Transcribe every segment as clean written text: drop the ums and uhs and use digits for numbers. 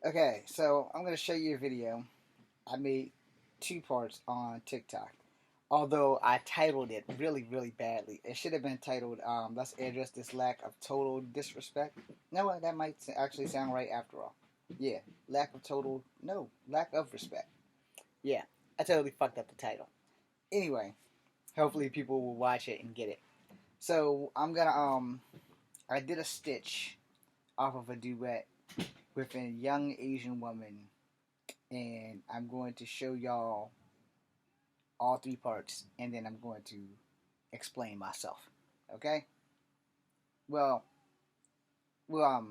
Okay, so I'm going to show you a video I made two parts on TikTok. Although I titled it really, really badly. It should have been titled, Let's Address This Lack of Total Disrespect. No, that might actually sound right after all. Yeah, lack of respect. Yeah, I totally fucked up the title. Anyway, hopefully people will watch it and get it. So I did a stitch off of a duet with a young Asian woman, and I'm going to show y'all all three parts, and then I'm going to explain myself. Okay? Well, we'll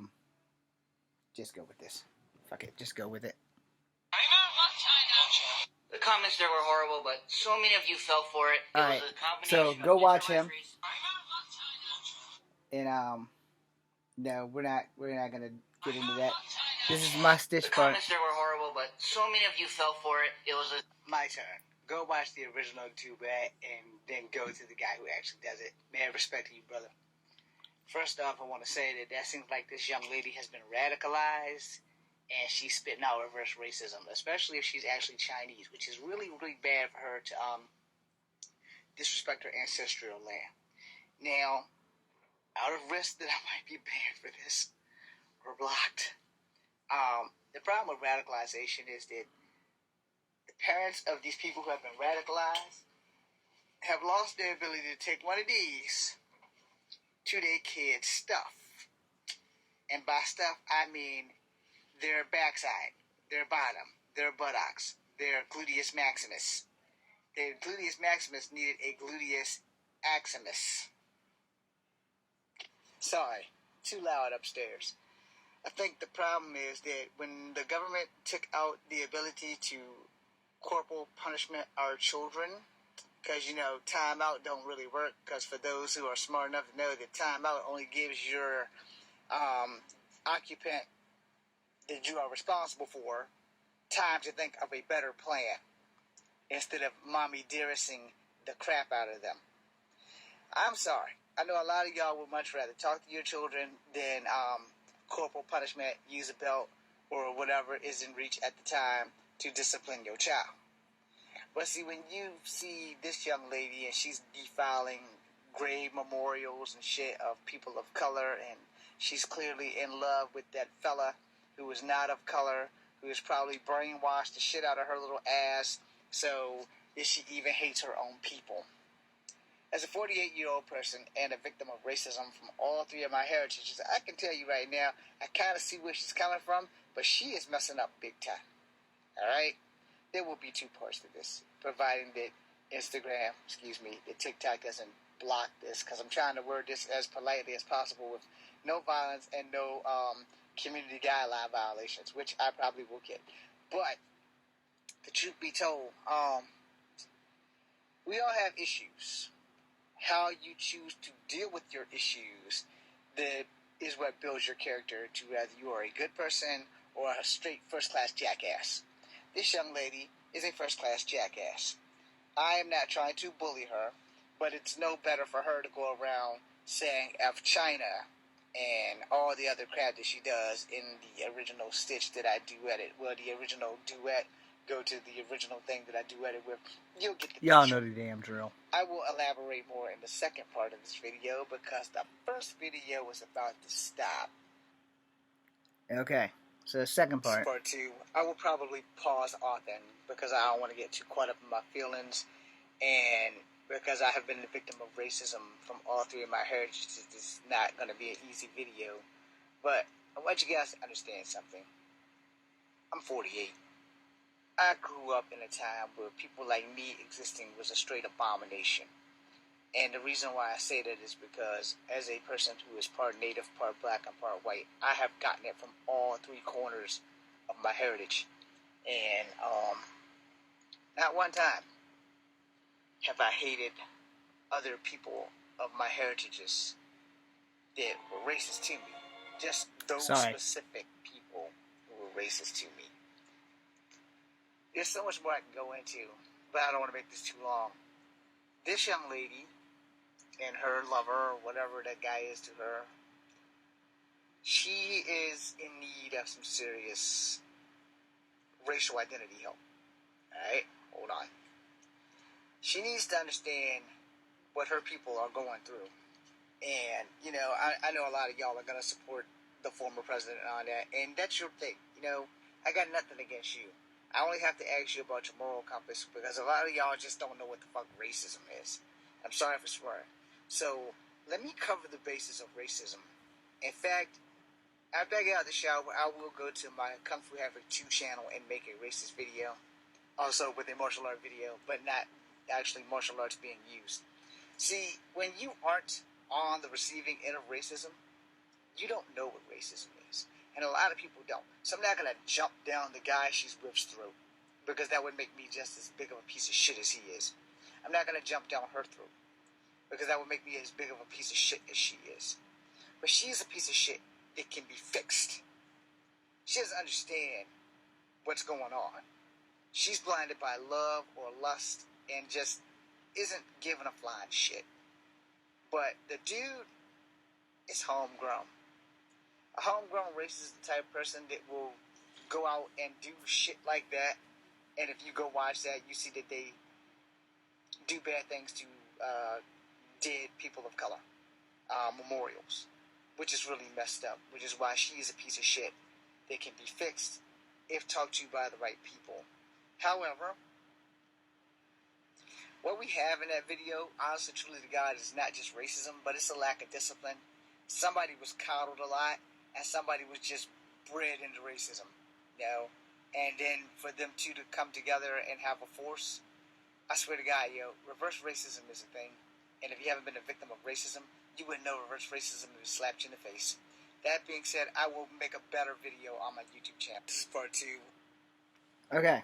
just go with this. Fuck it, just go with it. The comments there were horrible, but so many of you fell for it. It Alright, was a so combination go of watch him, race. and no, we're not gonna get into that. This is my stitch The part. comments there were horrible, but so many of you fell for it. It was a My turn. Go watch the original duet and then go to the guy who actually does it. Mad respect to you, brother. First off, I want to say that seems like this young lady has been radicalized and she's spitting out reverse racism, especially if she's actually Chinese, which is really, really bad for her to disrespect her ancestral land. Now, out of risk that I might be banned for this or blocked, the problem with radicalization is that the parents of these people who have been radicalized have lost their ability to take one of these to their kids' stuff. And by stuff, I mean their backside, their bottom, their buttocks, their gluteus maximus. Their gluteus maximus needed a gluteus aximus. Sorry, too loud upstairs. I think the problem is that when the government took out the ability to corporal punishment our children, because, timeout don't really work, because for those who are smart enough to know that timeout only gives your occupant that you are responsible for time to think of a better plan instead of mommy dearisting the crap out of them. I'm sorry. I know a lot of y'all would much rather talk to your children than corporal punishment, use a belt, or whatever is in reach at the time to discipline your child. But see, when you see this young lady and she's defiling grave memorials and shit of people of color, and she's clearly in love with that fella who is not of color, who has probably brainwashed the shit out of her little ass, so that she even hates her own people. As a 48-year-old person and a victim of racism from all three of my heritages, I can tell you right now, I kind of see where she's coming from, but she is messing up big time. Alright? There will be two parts to this, providing that that TikTok doesn't block this, because I'm trying to word this as politely as possible with no violence and no community guideline violations, which I probably will get. But, the truth be told, we all have issues. How you choose to deal with your issues that is what builds your character to whether you are a good person or a straight first-class jackass. This young lady is a first-class jackass. I am not trying to bully her, but it's no better for her to go around saying F China and all the other crap that she does in the original stitch that I duetted. Well, the original duet, go to the original thing that I duetted with. You'll get the Y'all picture. know the damn drill. I will elaborate more in the second part of this video because the first video was about to stop. Okay, so the second part. Part two, I will probably pause often because I don't want to get too caught up in my feelings, and because I have been the victim of racism from all three of my heritages, this is not going to be an easy video. But I want you guys to understand something. I'm 48. I grew up in a time where people like me existing was a straight abomination. And the reason why I say that is because as a person who is part native, part black, and part white, I have gotten it from all three corners of my heritage. And not one time have I hated other people of my heritages that were racist to me. Just those specific people who were racist to me. There's so much more I can go into, but I don't want to make this too long. This young lady and her lover, or whatever that guy is to her, she is in need of some serious racial identity help. Alright? Hold on. She needs to understand what her people are going through. And, you know, I know a lot of y'all are going to support the former president and all that, and that's your thing. You know, I got nothing against you. I only have to ask you about your moral compass because a lot of y'all just don't know what the fuck racism is. I'm sorry for swearing. So, let me cover the basis of racism. In fact, after I get out of the shower, I will go to my Kung Fu Havoc 2 channel and make a racist video. Also with a martial art video, but not actually martial arts being used. See, when you aren't on the receiving end of racism, you don't know what racism is. And a lot of people don't. So I'm not going to jump down the guy she's with's throat, because that would make me just as big of a piece of shit as he is. I'm not going to jump down her throat, because that would make me as big of a piece of shit as she is. But she's a piece of shit that can be fixed. She doesn't understand what's going on. She's blinded by love or lust and just isn't giving a flying shit. But the dude is homegrown. A homegrown racist is the type of person that will go out and do shit like that. And if you go watch that, you see that they do bad things to dead people of color. Memorials. Which is really messed up. Which is why she is a piece of shit that can be fixed if talked to by the right people. However, what we have in that video, honestly, truly to God, is not just racism, but it's a lack of discipline. Somebody was coddled a lot, and somebody was just bred into racism, you know? And then for them two to come together and have a force, I swear to God, reverse racism is a thing. And if you haven't been a victim of racism, you wouldn't know reverse racism if it slapped you in the face. That being said, I will make a better video on my YouTube channel. This is part 2. Okay.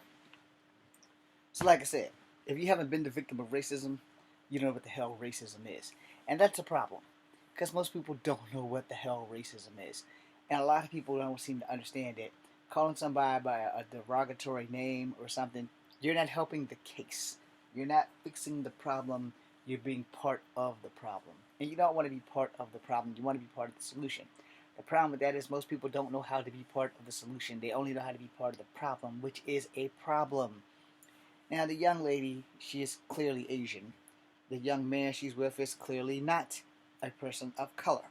So like I said, if you haven't been the victim of racism, you don't know what the hell racism is. And that's a problem. Because most people don't know what the hell racism is. And a lot of people don't seem to understand it. Calling somebody by a derogatory name or something, you're not helping the case. You're not fixing the problem. You're being part of the problem. And you don't want to be part of the problem. You want to be part of the solution. The problem with that is most people don't know how to be part of the solution. They only know how to be part of the problem, which is a problem. Now, the young lady, she is clearly Asian. The young man she's with is clearly not a person of color.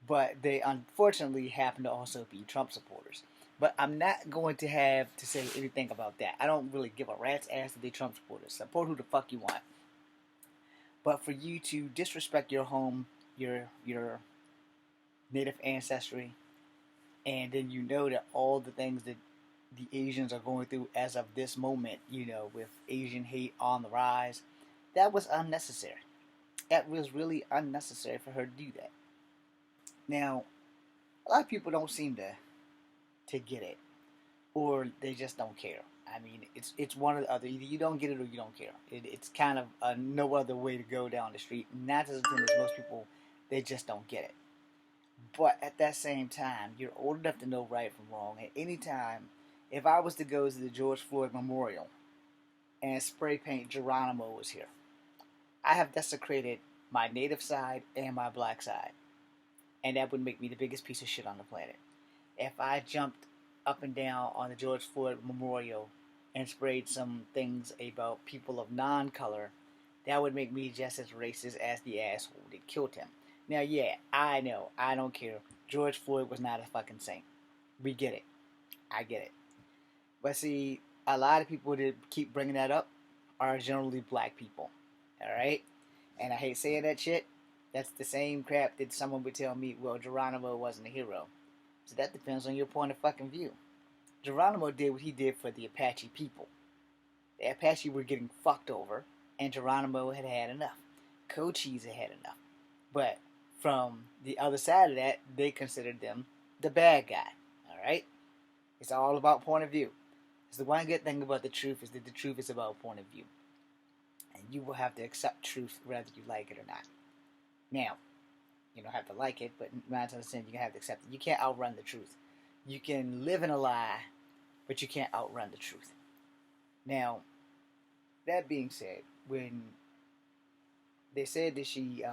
But they unfortunately happen to also be Trump supporters. But I'm not going to have to say anything about that. I don't really give a rat's ass if they're Trump supporters. Support who the fuck you want. But for you to disrespect your home, your native ancestry, and then you know that all the things that the Asians are going through as of this moment, with Asian hate on the rise, that was unnecessary. That was really unnecessary for her to do that. Now, a lot of people don't seem to get it, or they just don't care. I mean, it's one or the other. Either you don't get it or you don't care. It's kind of no other way to go down the street. Not as most people, they just don't get it. But at that same time, you're old enough to know right from wrong. At any time, if I was to go to the George Floyd Memorial and spray paint Geronimo was here, I have desecrated my native side and my black side. And that would make me the biggest piece of shit on the planet. If I jumped up and down on the George Floyd Memorial and sprayed some things about people of non-color, that would make me just as racist as the asshole that killed him. Now, yeah, I know, I don't care. George Floyd was not a fucking saint. We get it. I get it. But see, a lot of people that keep bringing that up are generally black people. Alright? And I hate saying that shit. That's the same crap that someone would tell me, well, Geronimo wasn't a hero. So that depends on your point of fucking view. Geronimo did what he did for the Apache people. The Apache were getting fucked over, and Geronimo had had enough. Cochise had had enough. But from the other side of that, they considered them the bad guy. Alright? It's all about point of view. It's the one good thing about the truth is that the truth is about point of view. And you will have to accept truth whether you like it or not. Now, you don't have to like it, but 9 times out of 10, you have to accept it. You can't outrun the truth. You can live in a lie, but you can't outrun the truth. Now, that being said, when they said that she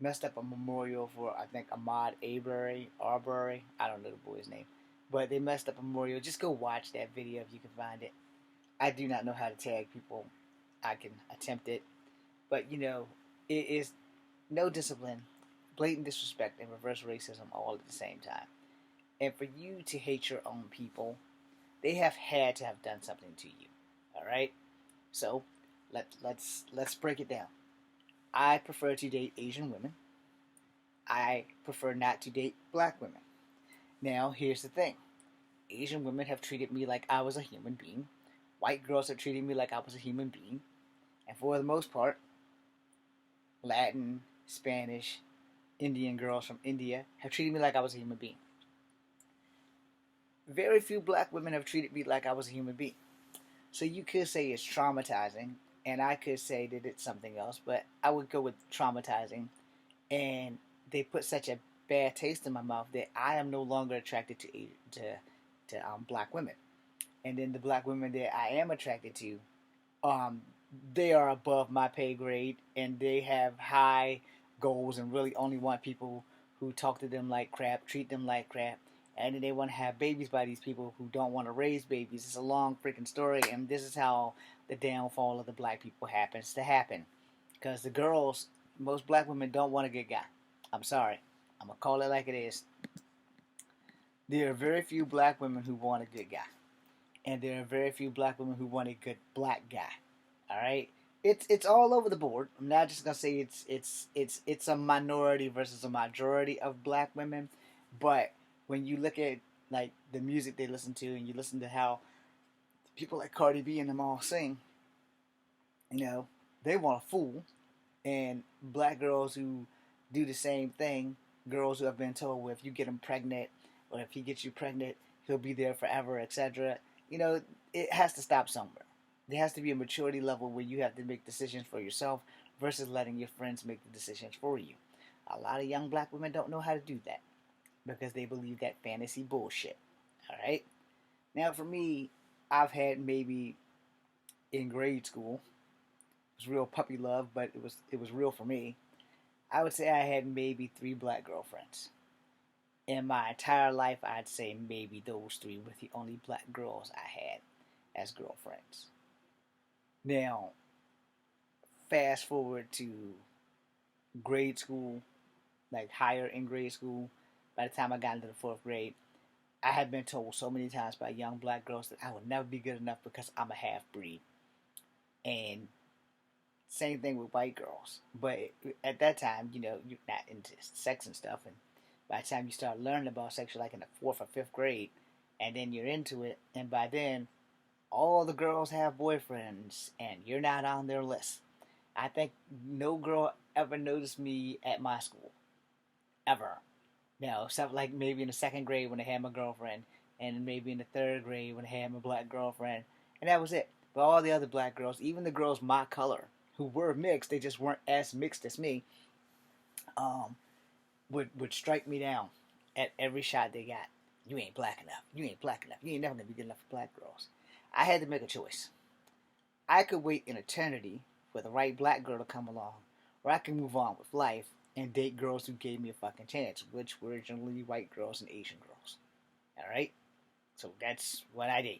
messed up a memorial for, I think, Ahmaud Arbery. I don't know the boy's name, but they messed up a memorial. Just go watch that video if you can find it. I do not know how to tag people. I can attempt it, but it is no discipline, blatant disrespect, and reverse racism all at the same time. And for you to hate your own people, they have had to have done something to you. All right. So let's break it down. I prefer to date Asian women. I prefer not to date black women. Now, here's the thing. Asian women have treated me like I was a human being. White girls have treated me like I was a human being. And for the most part, Latin, Spanish, Indian girls from India have treated me like I was a human being. Very few black women have treated me like I was a human being. So you could say it's traumatizing, and I could say that it's something else, but I would go with traumatizing. And they put such a bad taste in my mouth that I am no longer attracted to black women. And then the black women that I am attracted to, they are above my pay grade, and they have high goals and really only want people who talk to them like crap, treat them like crap, and then they want to have babies by these people who don't want to raise babies. It's a long freaking story, and this is how the downfall of the black people happens to happen. Because the girls, most black women don't want a good guy. I'm sorry. I'm going to call it like it is. There are very few black women who want a good guy. And there are very few black women who want a good black guy. All right? It's all over the board. I'm not just going to say it's a minority versus a majority of black women, but when you look at like the music they listen to and you listen to how people like Cardi B and them all sing, they want a fool. And black girls who do the same thing, girls who have been told, well, if you get him pregnant, or if he gets you pregnant, he'll be there forever, etc. It has to stop somewhere. There has to be a maturity level where you have to make decisions for yourself versus letting your friends make the decisions for you. A lot of young black women don't know how to do that because they believe that fantasy bullshit. All right? Now, for me, I've had maybe in grade school, it was real puppy love, but it was real for me. I would say I had maybe 3 black girlfriends. In my entire life, I'd say maybe those 3 were the only black girls I had as girlfriends. Now, fast forward to grade school, like higher in grade school. By the time I got into the 4th grade, I had been told so many times by young black girls that I would never be good enough because I'm a half-breed. And same thing with white girls. But at that time, you're not into sex and stuff. And by the time you start learning about sex, you're like in the 4th or 5th grade. And then you're into it. And by then, all the girls have boyfriends. And you're not on their list. I think no girl ever noticed me at my school. Ever. Except like maybe in the 2nd grade when I had my girlfriend. And maybe in the 3rd grade when I had my black girlfriend. And that was it. But all the other black girls, even the girls my color, who were mixed, they just weren't as mixed as me, would strike me down at every shot they got. You ain't black enough. You ain't black enough. You ain't never going to be good enough for black girls. I had to make a choice. I could wait an eternity for the right black girl to come along, or I can move on with life and date girls who gave me a fucking chance, which were generally white girls and Asian girls. Alright? So that's what I did.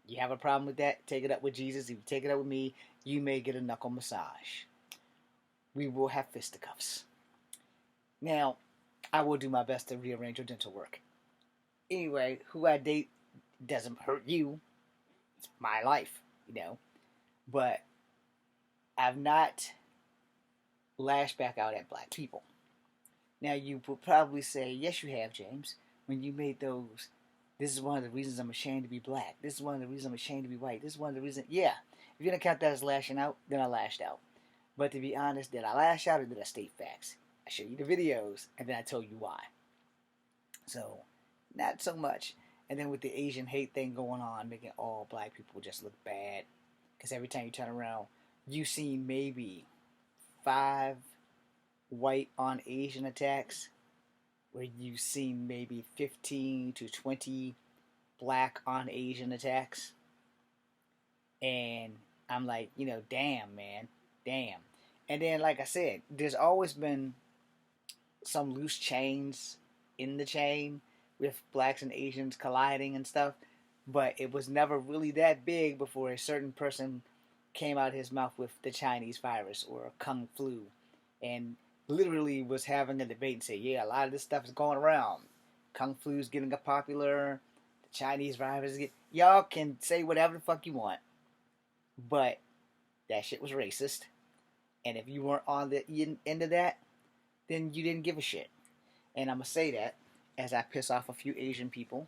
You have a problem with that? Take it up with Jesus. If you take it up with me, you may get a knuckle massage. We will have fisticuffs. Now, I will do my best to rearrange your dental work. Anyway, who I date doesn't hurt you. It's my life, But I've not lashed back out at black people. Now, you will probably say, yes, you have, James. When you made those, this is one of the reasons I'm ashamed to be black. This is one of the reasons I'm ashamed to be white. This is one of the reasons, yeah. If you're going to count that as lashing out, then I lashed out. But to be honest, did I lash out or did I state facts? I showed you the videos, and then I told you why. So, not so much. And then with the Asian hate thing going on, making all black people just look bad. Because every time you turn around, you see maybe 5 white on Asian attacks, where you've seen maybe 15 to 20 black on Asian attacks. And I'm like, damn, man. Damn. And then, like I said, there's always been some loose chains in the chain with blacks and Asians colliding and stuff, but it was never really that big before a certain person came out of his mouth with the Chinese virus or Kung flu, and literally was having a debate and say, yeah, a lot of this stuff is going around. Kung flu's getting popular. The Chinese virus is y'all can say whatever the fuck you want, but that shit was racist. And if you weren't on the end of that, then you didn't give a shit. And I'm going to say that as I piss off a few Asian people.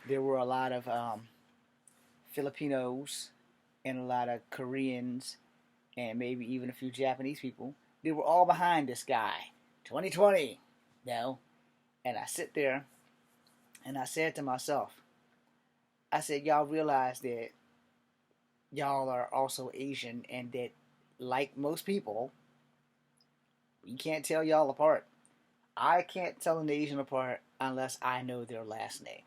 There were a lot of Filipinos and a lot of Koreans and maybe even a few Japanese people. They were all behind this guy. 2020. No. And I sit there and I said to myself, I said, y'all realize that y'all are also Asian and that, like most people, you can't tell y'all apart. I can't tell an Asian apart unless I know their last name.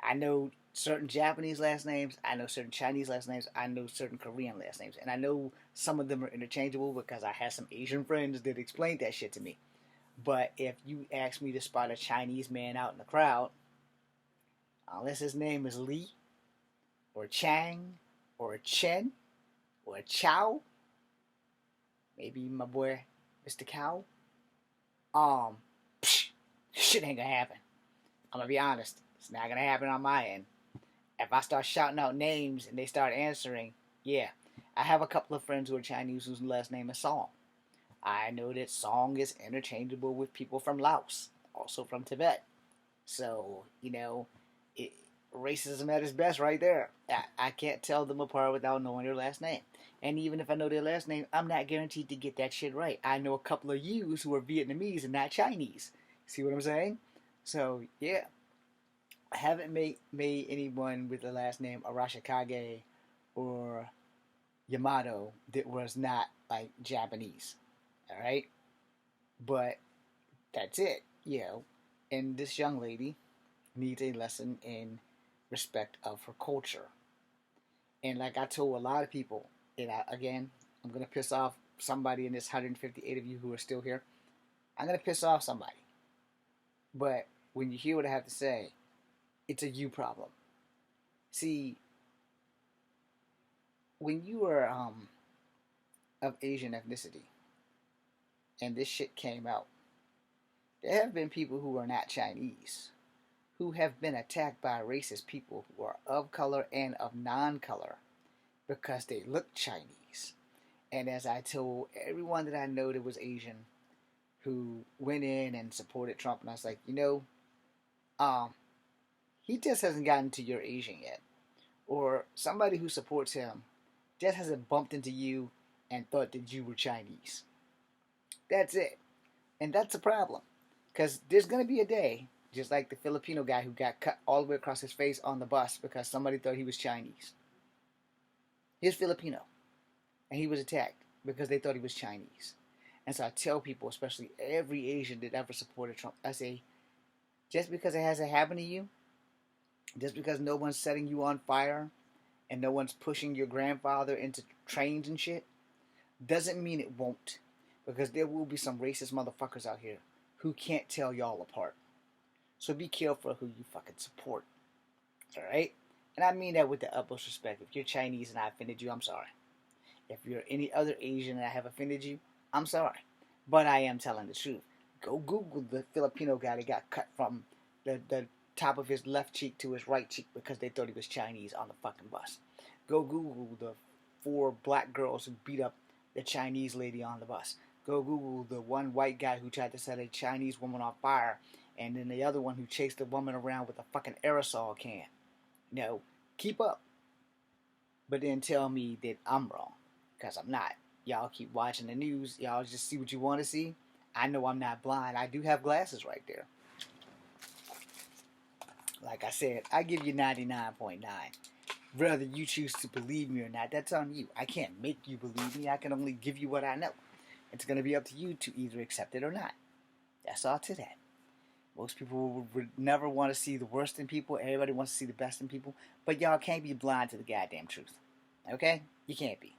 I know certain Japanese last names, I know certain Chinese last names, I know certain Korean last names, and I know some of them are interchangeable because I had some Asian friends that explained that shit to me. But if you ask me to spot a Chinese man out in the crowd, unless his name is Lee, or Chang, or Chen, or Chow, maybe my boy Mr. Cow, shit ain't gonna happen. I'm gonna be honest, it's not gonna happen on my end. If I start shouting out names and they start answering, yeah. I have a couple of friends who are Chinese whose last name is Song. I know that Song is interchangeable with people from Laos, also from Tibet. So, racism at its best right there. I can't tell them apart without knowing their last name. And even if I know their last name, I'm not guaranteed to get that shit right. I know a couple of yous who are Vietnamese and not Chinese. See what I'm saying? So, yeah. I haven't made anyone with the last name Arashikage or Yamato that was not, like, Japanese. Alright? But that's it, And this young lady needs a lesson in respect of her culture. And like I told a lot of people, and I'm going to piss off somebody in this 158 of you who are still here. I'm going to piss off somebody. But when you hear what I have to say, it's a you problem. See, when you are of Asian ethnicity, and this shit came out, there have been people who are not Chinese who have been attacked by racist people who are of color and of non-color because they look Chinese. And as I told everyone that I know that was Asian who went in and supported Trump, and I was like, he just hasn't gotten to your Asian yet. Or somebody who supports him just hasn't bumped into you and thought that you were Chinese. That's it. And that's a problem. Because there's going to be a day, just like the Filipino guy who got cut all the way across his face on the bus because somebody thought he was Chinese. He's Filipino. And he was attacked because they thought he was Chinese. And so I tell people, especially every Asian that ever supported Trump, I say, just because it hasn't happened to you, just because no one's setting you on fire and no one's pushing your grandfather into trains and shit, doesn't mean it won't. Because there will be some racist motherfuckers out here who can't tell y'all apart. So be careful who you fucking support. Alright? And I mean that with the utmost respect. If you're Chinese and I offended you, I'm sorry. If you're any other Asian and I have offended you, I'm sorry. But I am telling the truth. Go Google the Filipino guy that got cut from the top of his left cheek to his right cheek because they thought he was Chinese on the fucking bus. Go Google the 4 black girls who beat up the Chinese lady on the bus. Go Google the one white guy who tried to set a Chinese woman on fire, and then the other one who chased the woman around with a fucking aerosol can. Keep up. But then tell me that I'm wrong, because I'm not. Y'all keep watching the news. Y'all just see what you want to see. I know I'm not blind. I do have glasses right there. Like I said, I give you 99.9. Whether you choose to believe me or not, that's on you. I can't make you believe me. I can only give you what I know. It's going to be up to you to either accept it or not. That's all to that. Most people would never want to see the worst in people. Everybody wants to see the best in people. But y'all can't be blind to the goddamn truth. Okay? You can't be.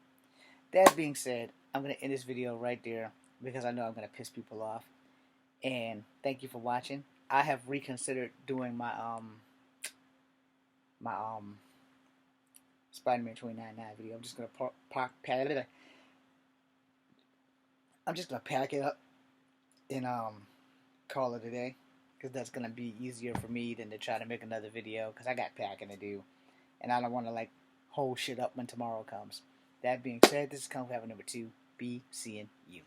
That being said, I'm going to end this video right there because I know I'm going to piss people off. And thank you for watching. I have reconsidered doing my my Spider-Man 2099 video. I'm just gonna pack it up and call it a day, because that's gonna be easier for me than to try to make another video, because I got packing to do and I don't want to like hold shit up when tomorrow comes. That being said, this is Kung Fu number 2. Be seeing you.